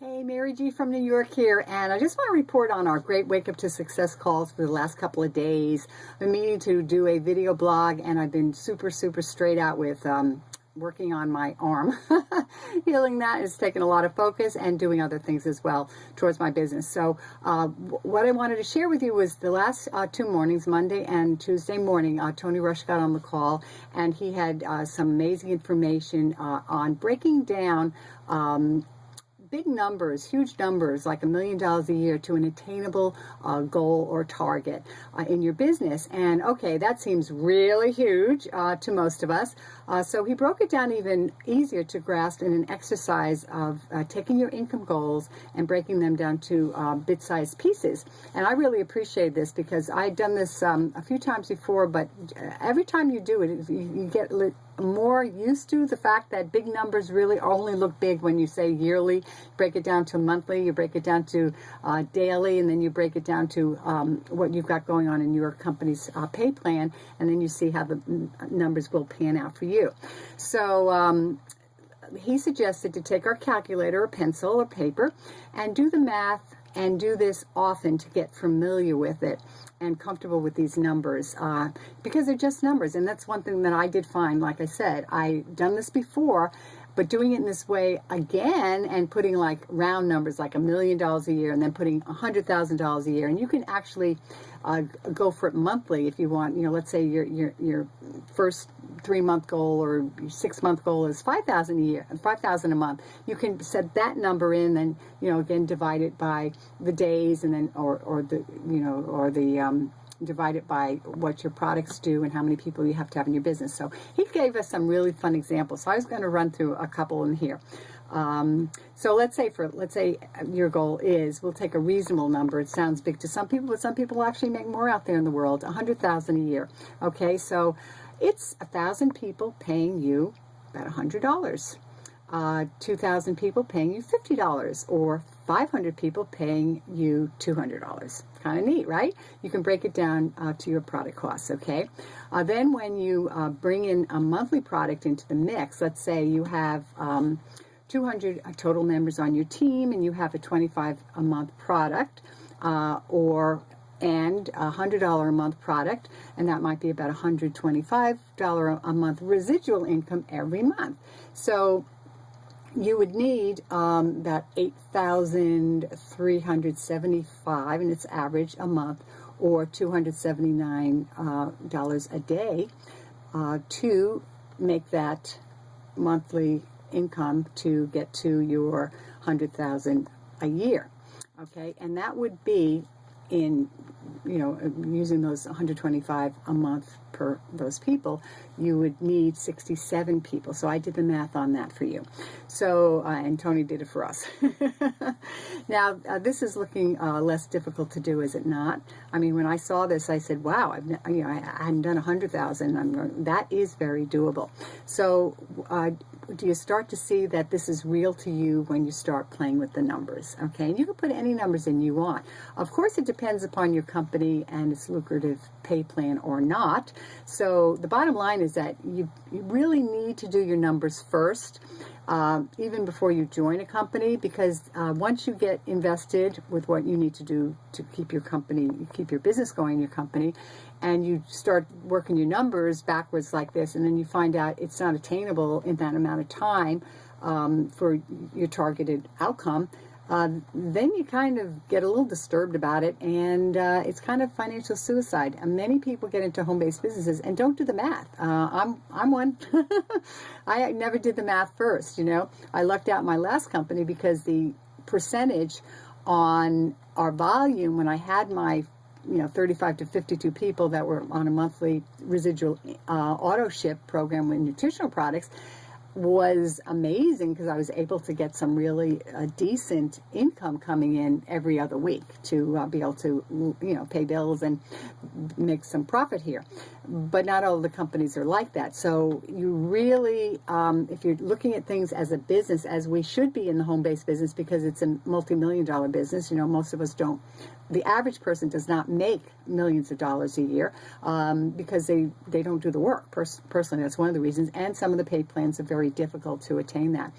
Hey, Mary G from New York here, and I just want to report on our great Wake Up to Success calls for the last couple of days. I've been meaning to do a video blog, and I've been super straight out with working on my arm. Healing that is taking a lot of focus and doing other things as well towards my business. So what I wanted to share with you was the last two mornings, Monday and Tuesday morning, Tony Rush got on the call, and he had some amazing information on breaking down big numbers, huge numbers, like $1 million a year to an attainable goal or target in your business. And okay, that seems really huge to most of us. So he broke it down even easier to grasp in an exercise of taking your income goals and breaking them down to bit-sized pieces. And I really appreciate this because I've done this a few times before, but every time you do it, you get more used to the fact that big numbers really only look big when you say yearly. Break it down to monthly, you break it down to daily, and then you break it down to what you've got going on in your company's pay plan, and then you see how the numbers will pan out for you. So he suggested to take our calculator or pencil or paper and do the math and do this often to get familiar with it and comfortable with these numbers because they're just numbers. And that's one thing that I did find. Like I said, I've done this before, but doing it in this way again and putting like round numbers like $1 million a year and then putting $100,000 a year, and you can actually go for it monthly if you want. You know, let's say your first 3-month goal or your 6-month goal is $5,000 a year, $5,000 a month. You can set that number in, and again divide it by the days, and then divide it by what your products do and how many people you have to have in your business. So he gave us some really fun examples. So I was going to run through a couple in here. So let's say your goal is, we'll take a reasonable number. It sounds big to some people, but some people actually make more out there in the world, $100,000 a year. Okay, so it's 1,000 people paying you about $100. 2,000 people paying you $50, or 500 people paying you $200. Kind of neat, right? You can break it down to your product costs, okay? Then when you bring in a monthly product into the mix, let's say you have 200 total members on your team and you have a $25 a month product and a $100 a month product, and that might be about $125 a month residual income every month. So you would need about $8,375, and it's average a month, or $279 a day to make that monthly income to get to your $100,000 a year. Okay, and that would be in using those 125 a month per those people, you would need 67 people. So I did the math on that for you. So and Tony did it for us. Now this is looking less difficult to do, is it not? I mean, when I saw this, I said, "Wow, I hadn't done 100,000. That is very doable." So do you start to see that this is real to you when you start playing with the numbers? Okay, and you can put any numbers in you want. Of course, it depends upon your company and its lucrative pay plan or not. So the bottom line is that you really need to do your numbers first, even before you join a company, because once you get invested with what you need to do to keep your business going in your company, and you start working your numbers backwards like this, and then you find out it's not attainable in that amount of time for your targeted outcome, then you kind of get a little disturbed about it, and it's kind of financial suicide. And many people get into home-based businesses and don't do the math. I'm one. I never did the math first. I lucked out my last company because the percentage on our volume, when I had my 35 to 52 people that were on a monthly residual auto ship program with nutritional products, was amazing because I was able to get some really decent income coming in every other week to be able to pay bills and make some profit here. But not all the companies are like that. So you really, if you're looking at things as a business, as we should be in the home-based business, because it's a multi-million-dollar business, most of us don't. The average person does not make millions of dollars a year because they don't do the work. Personally, that's one of the reasons. And some of the pay plans are very difficult to attain that.